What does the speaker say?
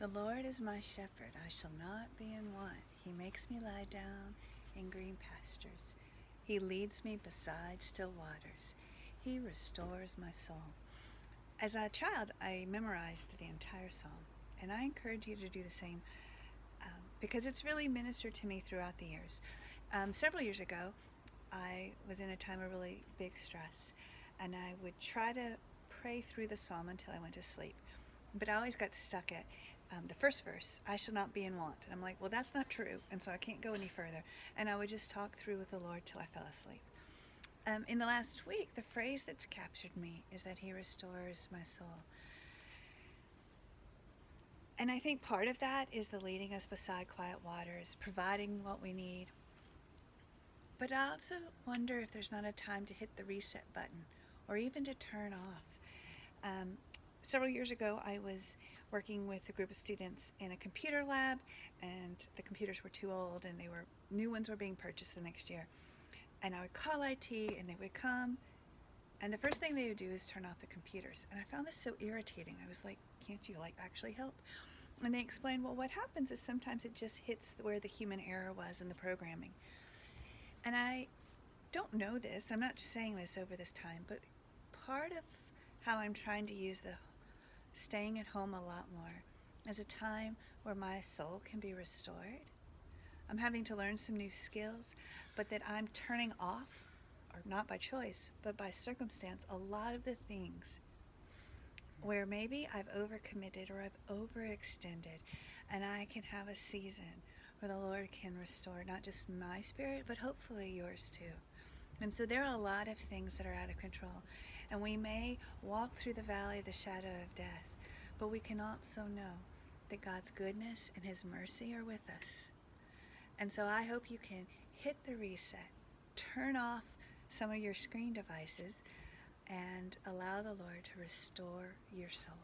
The Lord is my shepherd, I shall not be in want. He makes me lie down in green pastures. He leads me beside still waters. He restores my soul. As a child, I memorized the entire psalm, and I encourage you to do the same because it's really ministered to me throughout the years. Several years ago, I was in a time of really big stress, and I would try to pray through the psalm until I went to sleep. But I always got stuck at the first verse, I shall not be in want. And I'm like, well, that's not true, and so I can't go any further. And I would just talk through with the Lord till I fell asleep. In the last week, the phrase that's captured me is that He restores my soul. And I think part of that is the leading us beside quiet waters, providing what we need. But I also wonder if there's not a time to hit the reset button or even to turn off. Um, Several years ago, I was working with a group of students in a computer lab, and the computers were too old, and new ones were being purchased the next year. And I would call IT, and they would come, and the first thing they would do is turn off the computers. And I found this so irritating. I was like, can't you actually help? And they explained, well, what happens is sometimes it just hits where the human error was in the programming. And I don't know this, I'm not saying this over this time, but part of how I'm trying to use the staying at home a lot more as a time where my soul can be restored. I'm having to learn some new skills, but that I'm turning off, or not by choice, but by circumstance, a lot of the things where maybe I've overcommitted or I've overextended, and I can have a season where the Lord can restore not just my spirit, but hopefully yours too. And so there are a lot of things that are out of control, and we may walk through the valley of the shadow of death, but we can also know that God's goodness and His mercy are with us. And so I hope you can hit the reset, turn off some of your screen devices, and allow the Lord to restore your soul.